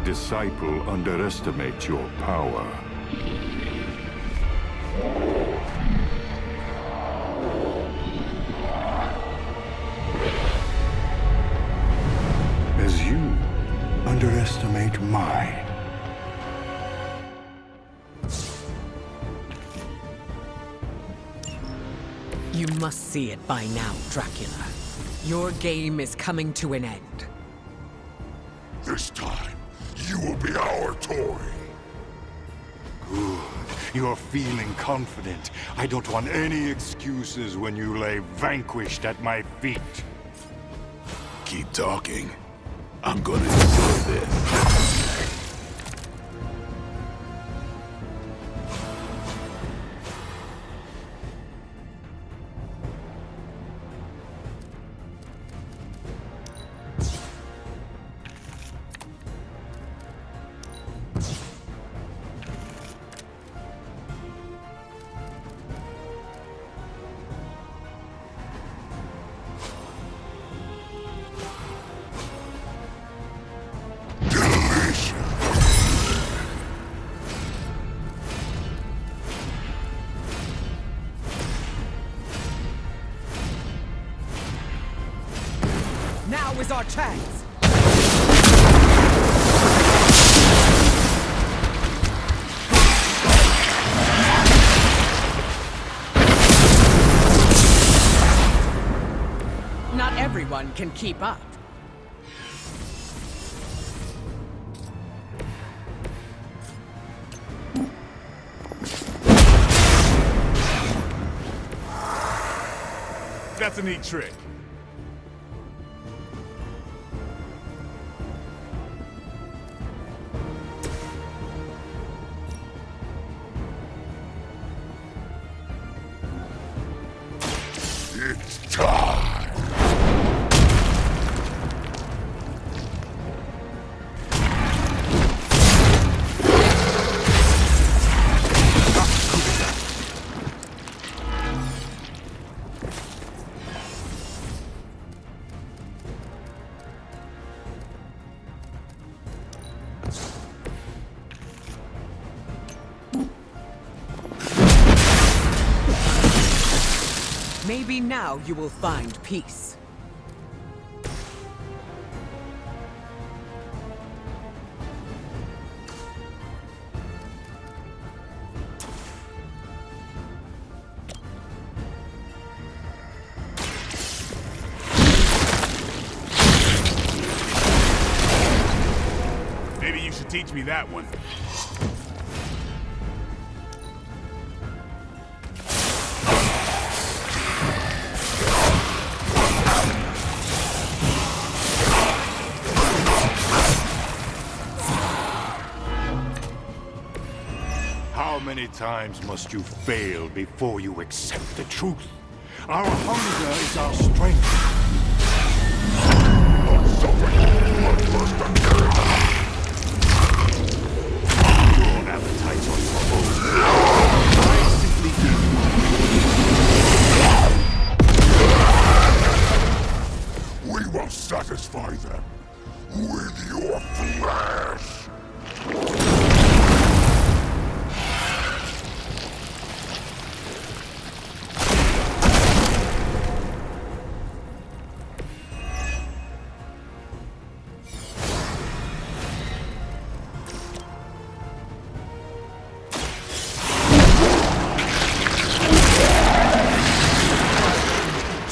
disciple underestimate your power. As you underestimate mine. You must see it by now, Dracula. Your game is coming to an end. This time, you will be our toy. Good. You're feeling confident. I don't want any excuses when you lay vanquished at my feet. Keep talking. I'm gonna enjoy this. Now is our chance! Not everyone can keep up. That's a neat trick. It's time! Maybe now you will find peace. Maybe you should teach me that one. How many times must you fail before you accept the truth? Our hunger is our strength. Your appetites are troubled. I simply give you. We will satisfy them with your flesh!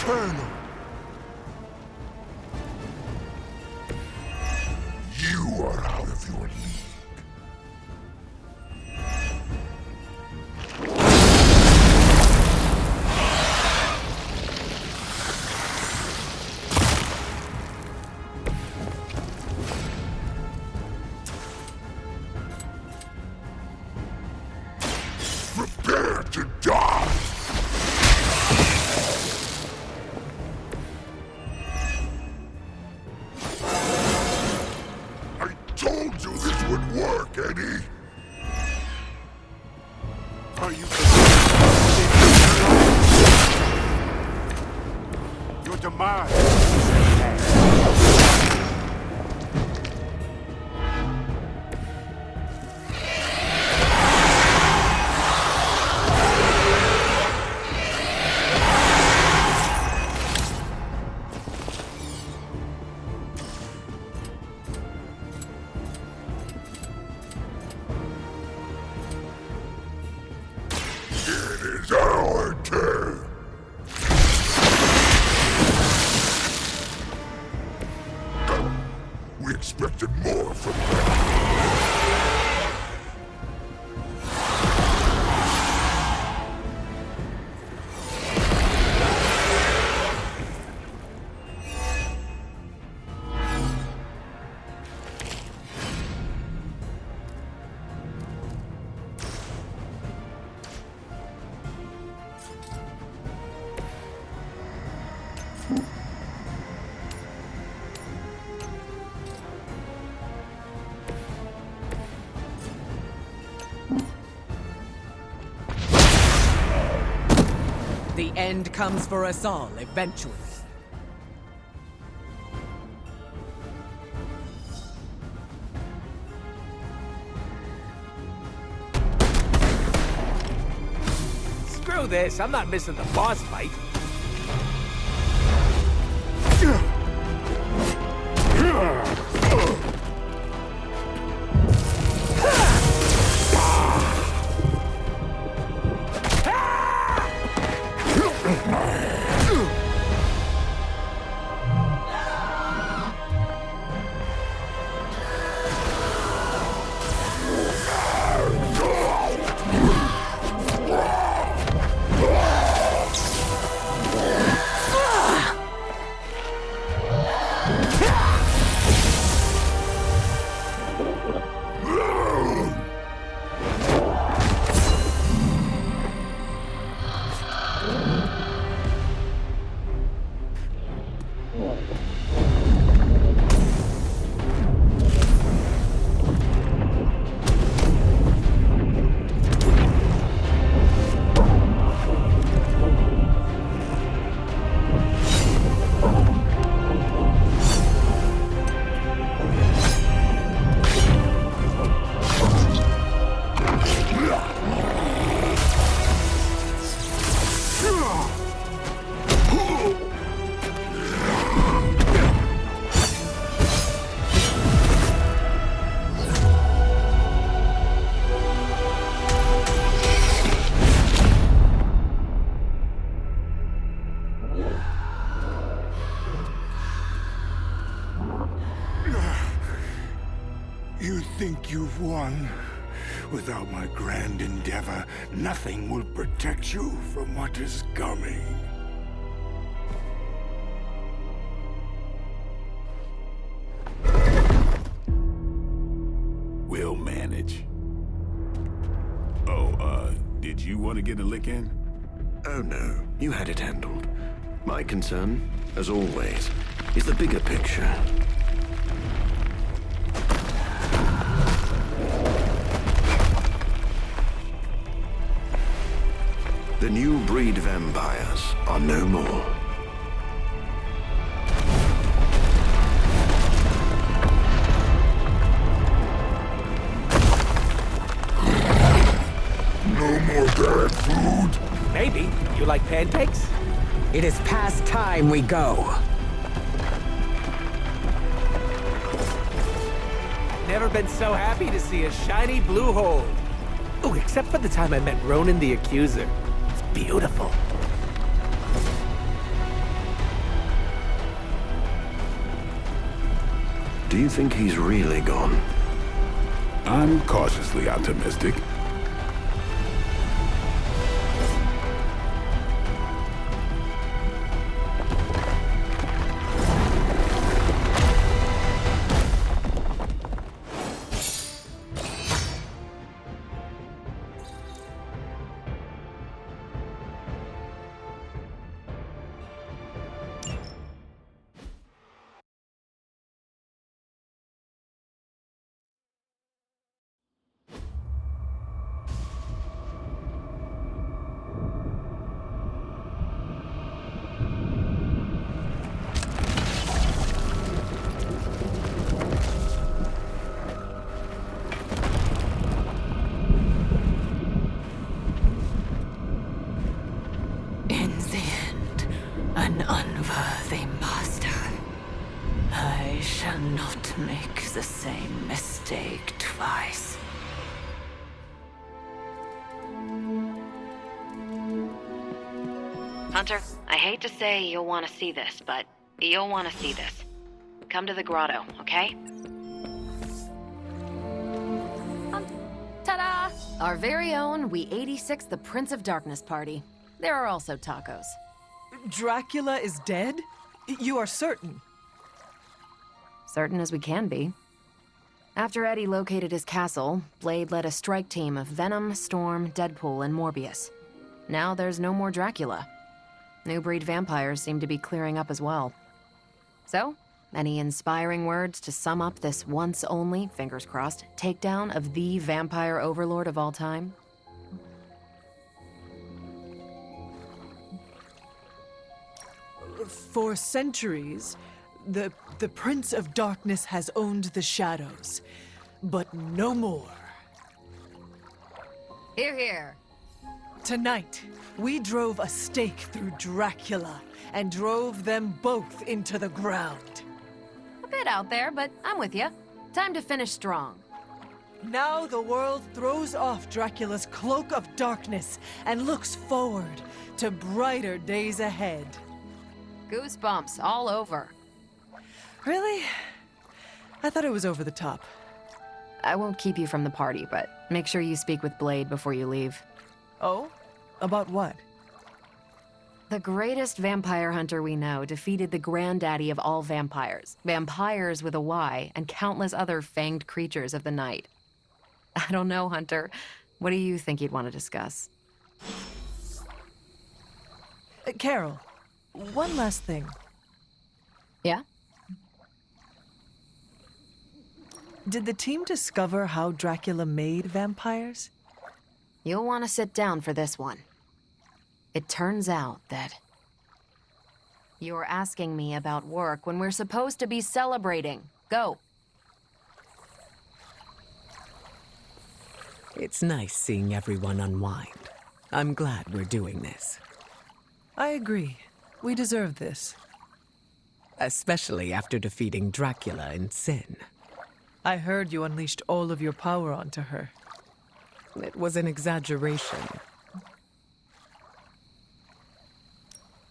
Eternal. You are out of your league. Prepare to die! I told you this would work, Eddie! Are you your demise? The end comes for us all eventually. Screw this, I'm not missing the boss fight. You think you've won? Without my grand endeavor, nothing will protect you from what is coming. We'll manage. Oh, did you want to get a lick in? Oh no, you had it handled. My concern, as always, is the bigger picture. The new breed vampires are no more. No more bad food. Maybe. You like pancakes? It is past time we go. Never been so happy to see a shiny blue hole. Oh, except for the time I met Ronan the Accuser. It's beautiful. Do you think he's really gone? I'm cautiously optimistic. In the end, an unworthy master. I shall not make the same mistake twice. Hunter, I hate to say you'll want to see this, but you'll want to see this. Come to the grotto, okay? Ta-da! Our very own We-86 the Prince of Darkness party. There are also tacos. Dracula is dead? You are certain? Certain as we can be. After Eddie located his castle, Blade led a strike team of Venom, Storm, Deadpool, and Morbius. Now there's no more Dracula. New breed vampires seem to be clearing up as well. So, any inspiring words to sum up this once only, fingers crossed, takedown of the vampire overlord of all time? For centuries, the Prince of Darkness has owned the shadows, but no more. Hear, hear. Tonight, we drove a stake through Dracula and drove them both into the ground. A bit out there, but I'm with you. Time to finish strong. Now the world throws off Dracula's cloak of darkness and looks forward to brighter days ahead. Goosebumps all over. Really? I thought it was over the top. I won't keep you from the party, but make sure you speak with Blade before you leave. Oh? About what? The greatest vampire hunter we know defeated the granddaddy of all vampires, vampires with a Y, and countless other fanged creatures of the night. I don't know, Hunter. What do you think you'd want to discuss? Carol, one last thing. Yeah? Did the team discover how Dracula made vampires? You'll want to sit down for this one. It turns out that you're asking me about work when we're supposed to be celebrating. Go. It's nice seeing everyone unwind. I'm glad we're doing this. I agree. We deserve this. Especially after defeating Dracula in Sin. I heard you unleashed all of your power onto her. It was an exaggeration.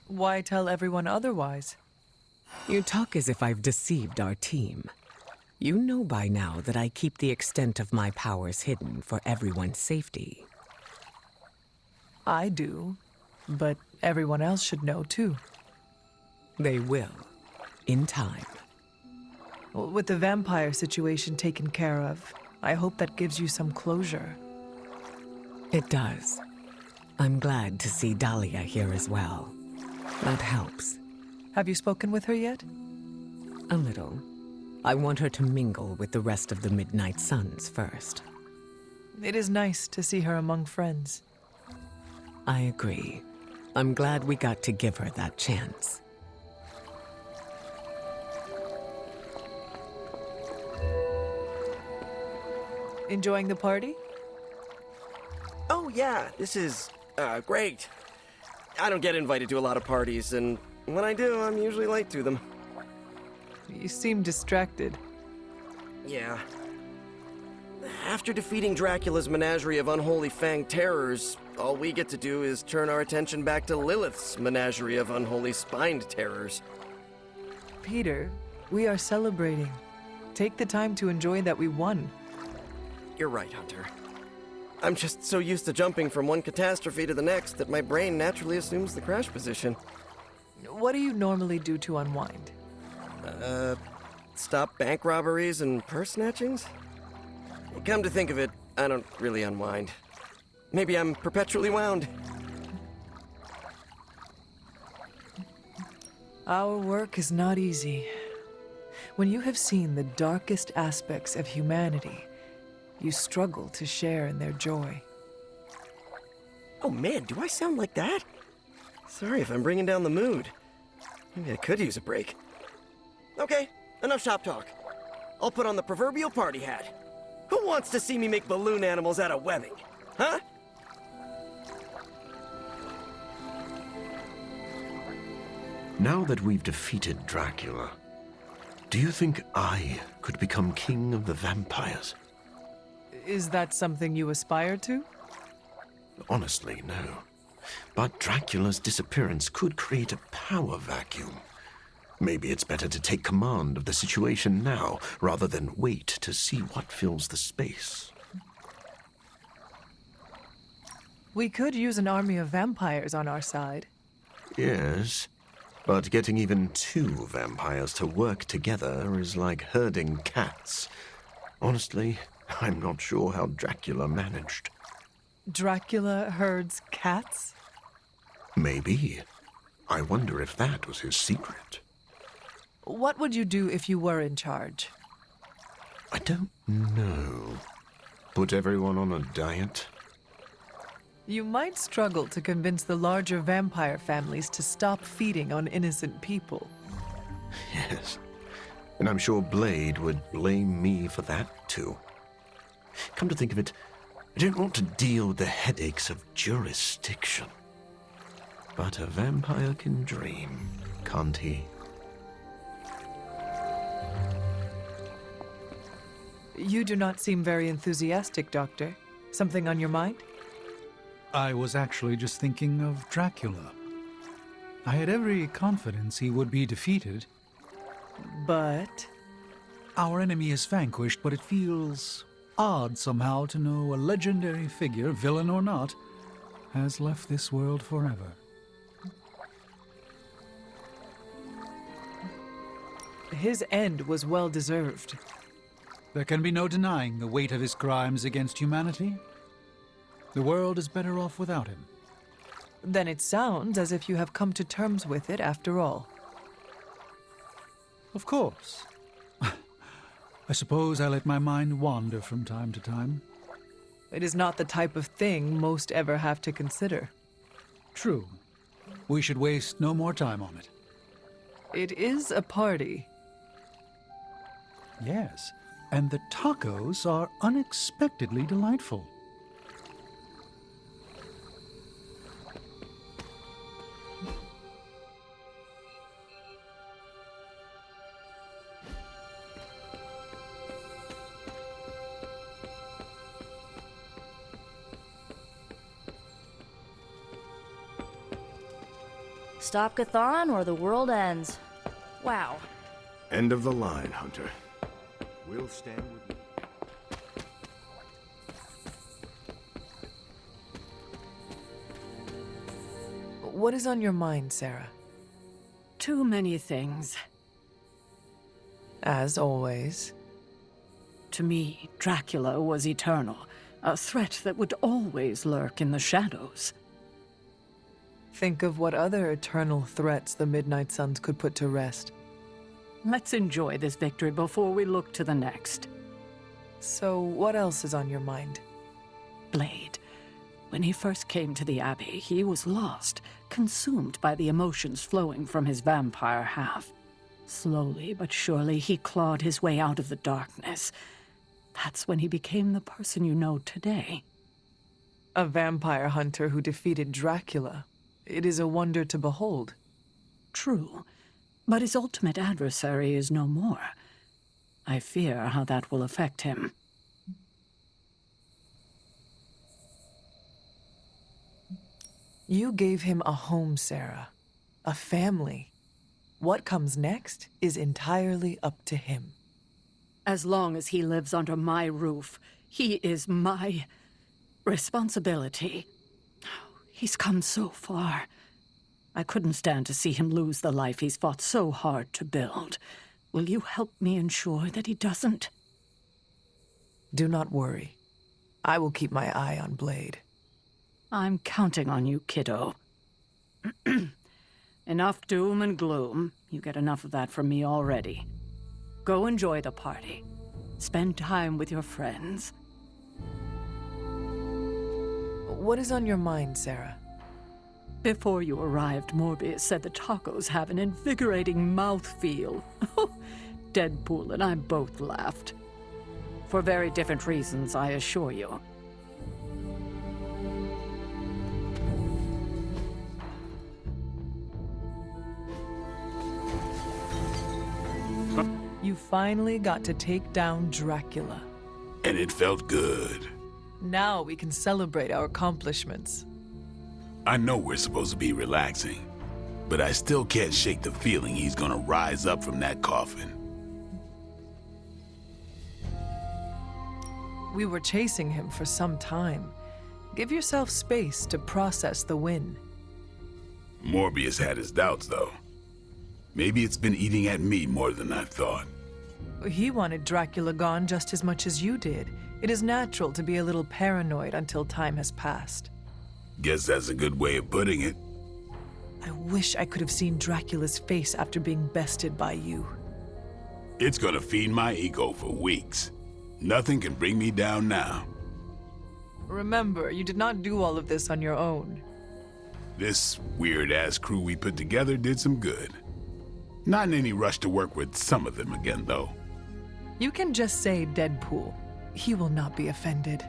Why tell everyone otherwise? You talk as if I've deceived our team. You know by now that I keep the extent of my powers hidden for everyone's safety. I do, but everyone else should know too. They will, in time. Well, with the vampire situation taken care of, I hope that gives you some closure. It does. I'm glad to see Dahlia here as well. That helps. Have you spoken with her yet? A little. I want her to mingle with the rest of the Midnight Suns first. It is nice to see her among friends. I agree. I'm glad we got to give her that chance. Enjoying the party? Oh yeah, this is, great. I don't get invited to a lot of parties, and when I do, I'm usually late to them. You seem distracted. Yeah. After defeating Dracula's menagerie of unholy fanged terrors, all we get to do is turn our attention back to Lilith's menagerie of unholy spined terrors. Peter, we are celebrating. Take the time to enjoy that we won. You're right, Hunter. I'm just so used to jumping from one catastrophe to the next that my brain naturally assumes the crash position. What do you normally do to unwind? Stop bank robberies and purse snatchings? Come to think of it, I don't really unwind. Maybe I'm perpetually wound. Our work is not easy. When you have seen the darkest aspects of humanity, you struggle to share in their joy. Oh man, do I sound like that? Sorry if I'm bringing down the mood. Maybe I could use a break. Okay, enough shop talk. I'll put on the proverbial party hat. Who wants to see me make balloon animals out of webbing? Huh? Now that we've defeated Dracula, do you think I could become king of the vampires? Is that something you aspire to? Honestly, no. But Dracula's disappearance could create a power vacuum. Maybe it's better to take command of the situation now, rather than wait to see what fills the space. We could use an army of vampires on our side. Yes, but getting even 2 vampires to work together is like herding cats. Honestly, I'm not sure how Dracula managed. Dracula herds cats? Maybe. I wonder if that was his secret. What would you do if you were in charge? I don't know. Put everyone on a diet? You might struggle to convince the larger vampire families to stop feeding on innocent people. Yes. And I'm sure Blade would blame me for that, too. Come to think of it, I don't want to deal with the headaches of jurisdiction. But a vampire can dream, can't he? You do not seem very enthusiastic, Doctor. Something on your mind? I was actually just thinking of Dracula. I had every confidence he would be defeated. But? Our enemy is vanquished, but it feels odd somehow to know a legendary figure, villain or not, has left this world forever. His end was well deserved. There can be no denying the weight of his crimes against humanity. The world is better off without him. Then it sounds as if you have come to terms with it after all. Of course. I suppose I let my mind wander from time to time. It is not the type of thing most ever have to consider. True. We should waste no more time on it. It is a party. Yes, and the tacos are unexpectedly delightful. Stop Chthon or the world ends. Wow. End of the line, Hunter. We'll stand with you. What is on your mind, Sarah? Too many things. As always. To me, Dracula was eternal, a threat that would always lurk in the shadows. Think of what other eternal threats the Midnight Suns could put to rest. Let's enjoy this victory before we look to the next. So, what else is on your mind? Blade. When he first came to the Abbey, he was lost, consumed by the emotions flowing from his vampire half. Slowly but surely, he clawed his way out of the darkness. That's when he became the person you know today. A vampire hunter who defeated Dracula. It is a wonder to behold. True, but his ultimate adversary is no more. I fear how that will affect him. You gave him a home, Sarah. A family. What comes next is entirely up to him. As long as he lives under my roof, he is my responsibility. He's come so far. I couldn't stand to see him lose the life he's fought so hard to build. Will you help me ensure that he doesn't? Do not worry. I will keep my eye on Blade. I'm counting on you, kiddo. Enough doom and gloom. You get enough of that from me already. Go enjoy the party. Spend time with your friends. What is on your mind, Sarah? Before you arrived, Morbius said the tacos have an invigorating mouthfeel. Deadpool and I both laughed. For very different reasons, I assure you. You finally got to take down Dracula. And it felt good. Now we can celebrate our accomplishments. I know we're supposed to be relaxing, but I still can't shake the feeling he's gonna rise up from that coffin. We were chasing him for some time. Give yourself space to process the win. Morbius had his doubts, though. Maybe it's been eating at me more than I thought. He wanted Dracula gone just as much as you did. It is natural to be a little paranoid until time has passed. Guess that's a good way of putting it. I wish I could have seen Dracula's face after being bested by you. It's gonna feed my ego for weeks. Nothing can bring me down now. Remember, you did not do all of this on your own. This weird-ass crew we put together did some good. Not in any rush to work with some of them again, though. You can just say Deadpool. He will not be offended.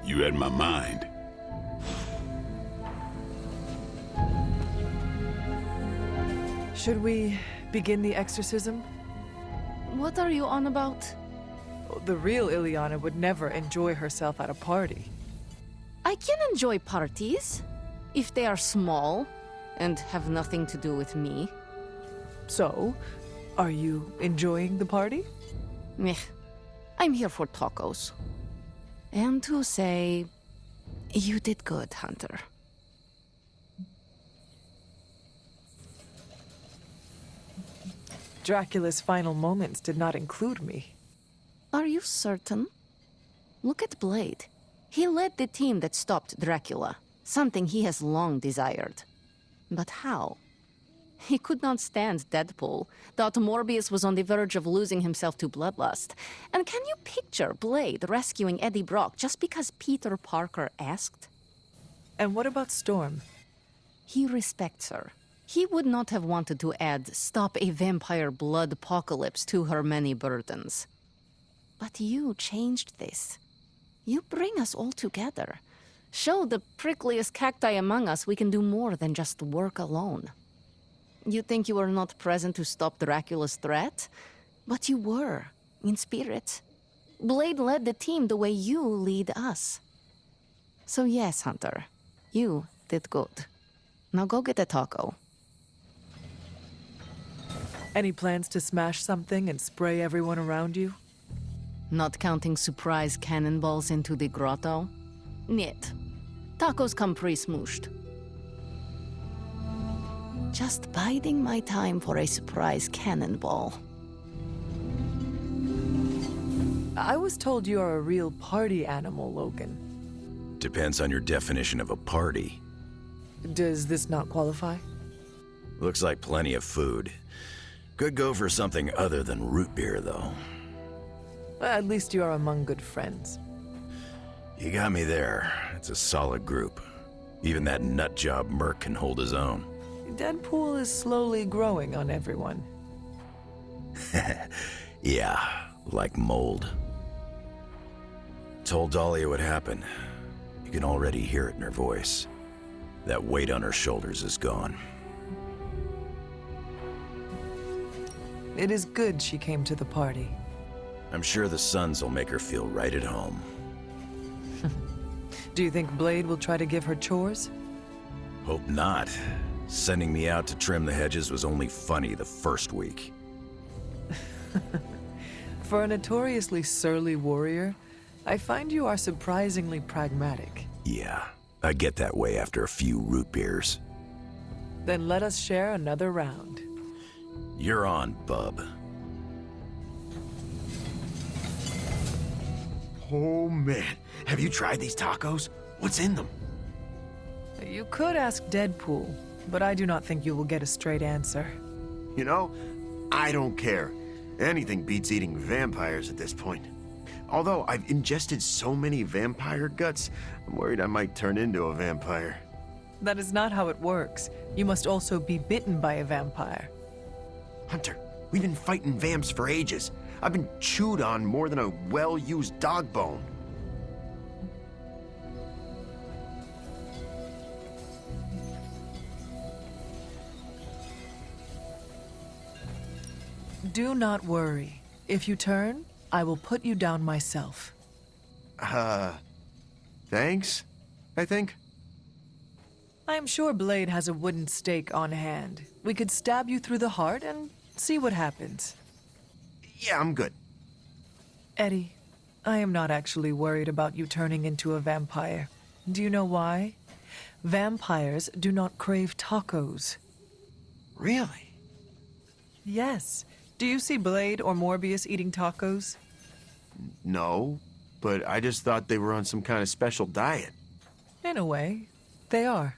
You had my mind. Should we begin the exorcism? What are you on about? The real Ileana would never enjoy herself at a party. I can enjoy parties, if they are small and have nothing to do with me. So, are you enjoying the party? Meh. I'm here for tacos. And to say, you did good, Hunter. Dracula's final moments did not include me. Are you certain? Look at Blade. He led the team that stopped Dracula, something he has long desired. But how? He could not stand Deadpool, thought Morbius was on the verge of losing himself to bloodlust. And can you picture Blade rescuing Eddie Brock just because Peter Parker asked? And what about Storm? He respects her. He would not have wanted to add "stop a vampire blood apocalypse" to her many burdens. But you changed this. You bring us all together. Show the prickliest cacti among us we can do more than just work alone. You think you were not present to stop Dracula's threat? But you were, in spirit. Blade led the team the way you lead us. So yes, Hunter, you did good. Now go get a taco. Any plans to smash something and spray everyone around you? Not counting surprise cannonballs into the grotto? Niet. Tacos come pre-smooshed. Just biding my time for a surprise cannonball. I was told you are a real party animal, Logan. Depends on your definition of a party. Does this not qualify? Looks like plenty of food. Could go for something other than root beer, though. At least you are among good friends. You got me there. It's a solid group. Even that nutjob Merc can hold his own. Deadpool is slowly growing on everyone. Yeah, like mold. Told Dahlia what happened. You can already hear it in her voice. That weight on her shoulders is gone. It is good she came to the party. I'm sure the Suns will make her feel right at home. Do you think Blade will try to give her chores? Hope not. Sending me out to trim the hedges was only funny the first week. For a notoriously surly warrior, I find you are surprisingly pragmatic. Yeah, I get that way after a few root beers. Then let us share another round. You're on, bub. Oh man, have you tried these tacos? What's in them? You could ask Deadpool, but I do not think you will get a straight answer. You know, I don't care. Anything beats eating vampires at this point. Although I've ingested so many vampire guts, I'm worried I might turn into a vampire. That is not how it works. You must also be bitten by a vampire. Hunter, we've been fighting vamps for ages. I've been chewed on more than a well-used dog bone. Do not worry. If you turn, I will put you down myself. Thanks, I think. I am sure Blade has a wooden stake on hand. We could stab you through the heart and see what happens. Yeah, I'm good. Eddie, I am not actually worried about you turning into a vampire. Do you know why? Vampires do not crave tacos. Really? Yes. Do you see Blade or Morbius eating tacos? No, but I just thought they were on some kind of special diet. In a way, they are.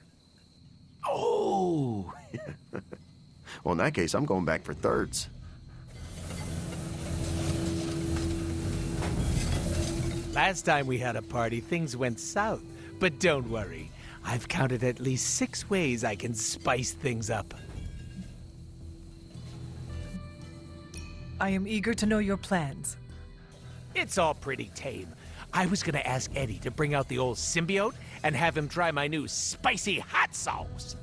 Oh! Well, in that case, I'm going back for thirds. Last time we had a party, things went south. But don't worry, I've counted at least 6 ways I can spice things up. I am eager to know your plans. It's all pretty tame. I was gonna ask Eddie to bring out the old symbiote and have him try my new spicy hot sauce.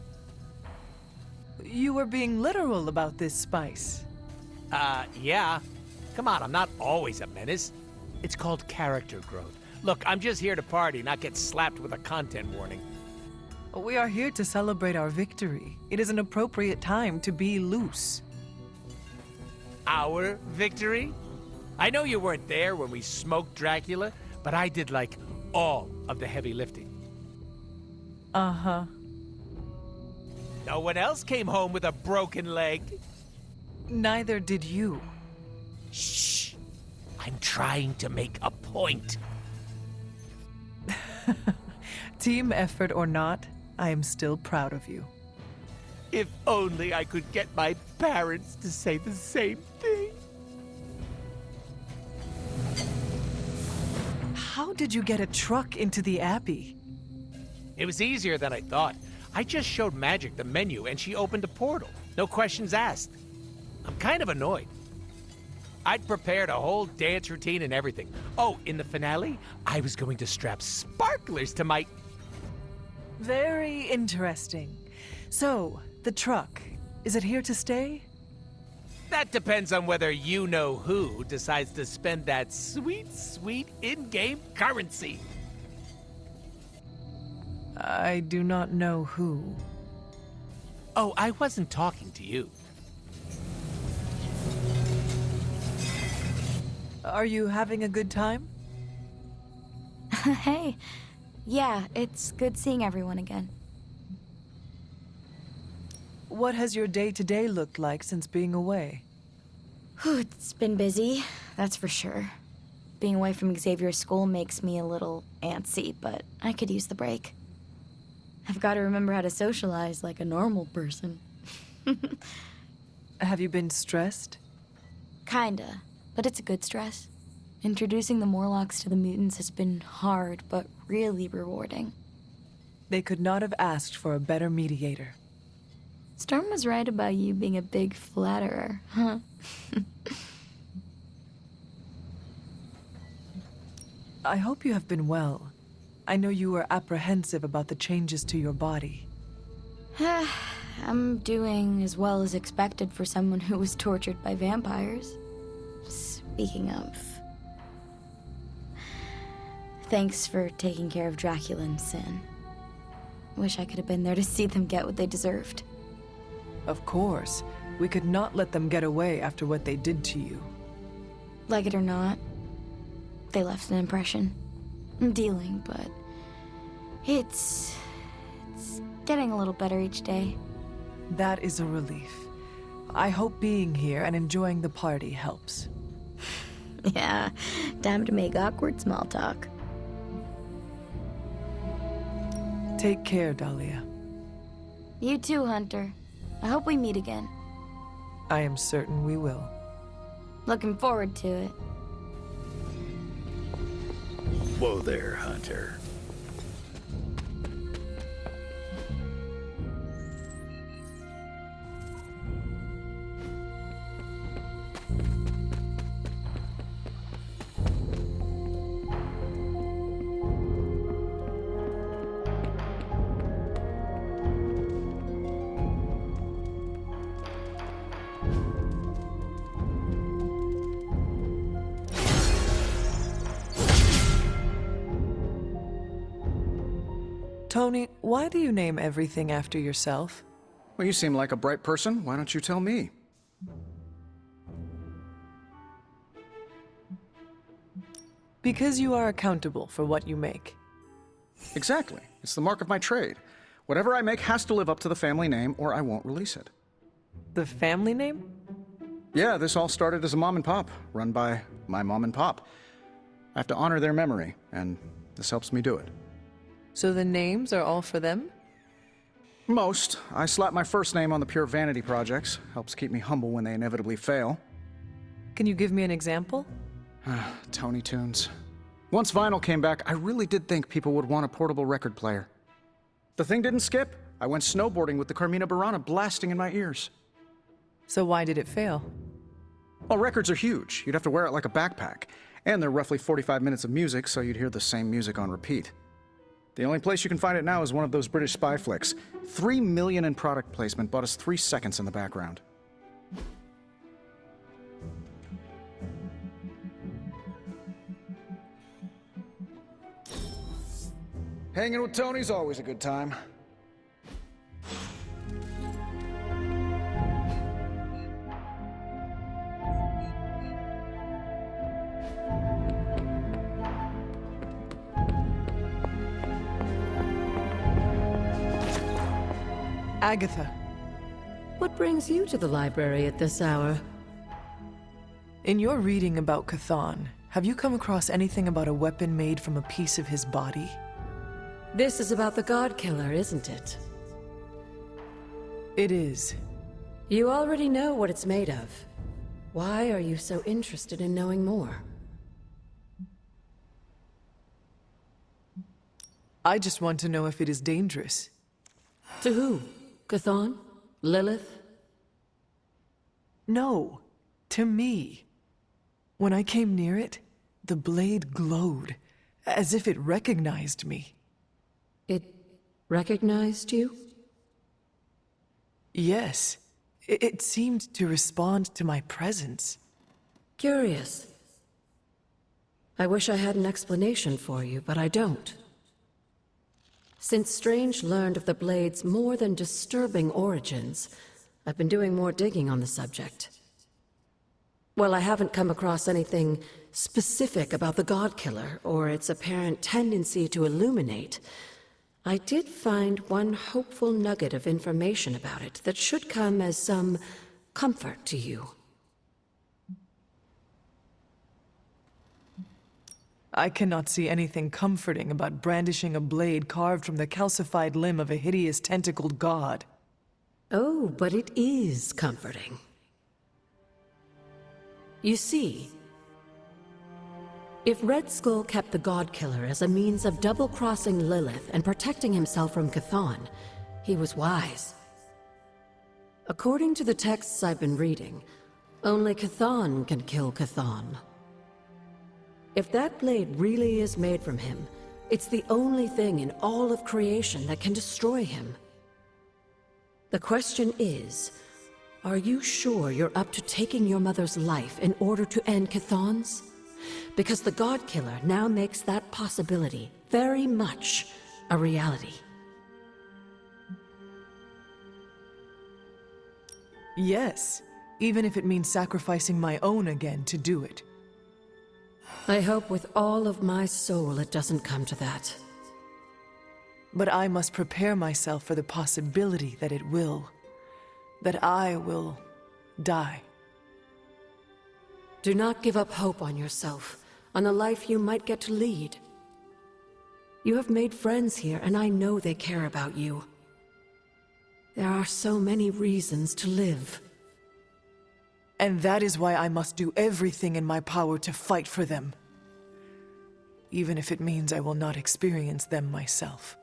You were being literal about this spice. Yeah. Come on, I'm not always a menace. It's called character growth. Look, I'm just here to party, not get slapped with a content warning. We are here to celebrate our victory. It is an appropriate time to be loose. Our victory? I know you weren't there when we smoked Dracula, but I did, like, all of the heavy lifting. Uh-huh. No one else came home with a broken leg. Neither did you. Shh! I'm trying to make a point. Team effort or not, I am still proud of you. If only I could get my parents to say the same thing. How did you get a truck into the Abbey? It was easier than I thought. I just showed Magic the menu and she opened a portal. No questions asked. I'm kind of annoyed. I'd prepared a whole dance routine and everything. Oh, in the finale, I was going to strap sparklers to my... Very interesting. So, the truck, is it here to stay? That depends on whether you-know-who decides to spend that sweet, sweet in-game currency. I do not know who. Oh, I wasn't talking to you. Are you having a good time? Hey. Yeah, it's good seeing everyone again. What has your day-to-day looked like since being away? It's been busy, that's for sure. Being away from Xavier's school makes me a little antsy, but I could use the break. I've got to remember how to socialize like a normal person. Have you been stressed? Kinda, but it's a good stress. Introducing the Morlocks to the mutants has been hard, but really rewarding. They could not have asked for a better mediator. Storm was right about you being a big flatterer, huh? I hope you have been well. I know you were apprehensive about the changes to your body. I'm doing as well as expected for someone who was tortured by vampires. Speaking of... Thanks for taking care of Dracula and Sin. Wish I could have been there to see them get what they deserved. Of course. We could not let them get away after what they did to you. Like it or not, they left an impression. I'm dealing, but... It's getting a little better each day. That is a relief. I hope being here and enjoying the party helps. Yeah, time to make awkward small talk. Take care, Dahlia. You too, Hunter. I hope we meet again. I am certain we will. Looking forward to it. Whoa there, Hunter. Tony, why do you name everything after yourself? Well, you seem like a bright person. Why don't you tell me? Because you are accountable for what you make. Exactly. It's the mark of my trade. Whatever I make has to live up to the family name, or I won't release it. The family name? Yeah, this all started as a mom and pop, run by my mom and pop. I have to honor their memory, and this helps me do it. So the names are all for them? Most. I slap my first name on the pure vanity projects. Helps keep me humble when they inevitably fail. Can you give me an example? Tony Tunes. Once vinyl came back, I really did think people would want a portable record player. The thing didn't skip. I went snowboarding with the Carmina Burana blasting in my ears. So why did it fail? Well, records are huge. You'd have to wear it like a backpack. And they're roughly 45 minutes of music, so you'd hear the same music on repeat. The only place you can find it now is one of those British spy flicks. $3 million in product placement bought us 3 seconds in the background. Hanging with Tony's always a good time. Agatha. What brings you to the library at this hour? In your reading about Chthon, have you come across anything about a weapon made from a piece of his body? This is about the God Killer, isn't it? It is. You already know what it's made of. Why are you so interested in knowing more? I just want to know if it is dangerous. To who? Chthon? Lilith? No, to me. When I came near it, the blade glowed, as if it recognized me. It recognized you? Yes. It seemed to respond to my presence. Curious. I wish I had an explanation for you, but I don't. Since Strange learned of the Blade's more than disturbing origins, I've been doing more digging on the subject. While I haven't come across anything specific about the God Killer or its apparent tendency to illuminate, I did find one hopeful nugget of information about it that should come as some comfort to you. I cannot see anything comforting about brandishing a blade carved from the calcified limb of a hideous tentacled god. Oh, but it is comforting. You see, if Red Skull kept the God Killer as a means of double-crossing Lilith and protecting himself from Chthon, he was wise. According to the texts I've been reading, only Chthon can kill Chthon. If that blade really is made from him, it's the only thing in all of creation that can destroy him. The question is, are you sure you're up to taking your mother's life in order to end Chthon's? Because the God Killer now makes that possibility very much a reality. Yes, even if it means sacrificing my own again to do it. I hope with all of my soul it doesn't come to that. But I must prepare myself for the possibility that it will. That I will die. Do not give up hope on yourself, on the life you might get to lead. You have made friends here, and I know they care about you. There are so many reasons to live. And that is why I must do everything in my power to fight for them. Even if it means I will not experience them myself.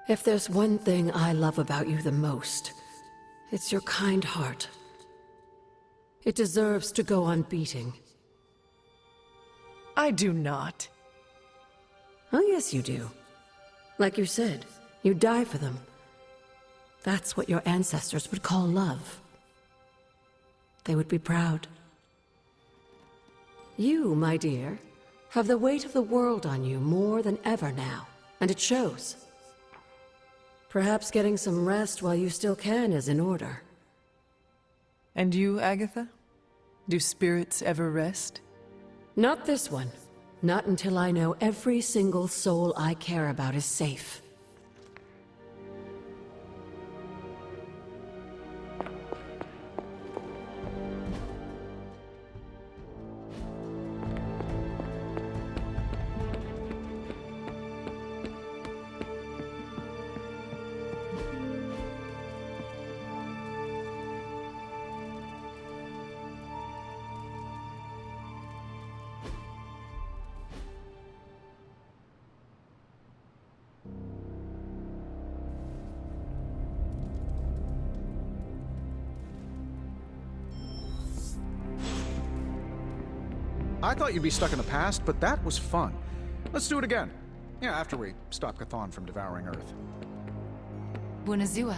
If there's one thing I love about you the most, it's your kind heart. It deserves to go on beating. I do not. Oh, yes, you do. Like you said, you die for them. That's what your ancestors would call love. They would be proud. You, my dear, have the weight of the world on you more than ever now, and it shows. Perhaps getting some rest while you still can is in order. And you, Agatha? Do spirits ever rest? Not this one. Not until I know every single soul I care about is safe. I thought you'd be stuck in the past, but that was fun. Let's do it again. Yeah, after we stop Chthon from devouring Earth. Bunazua.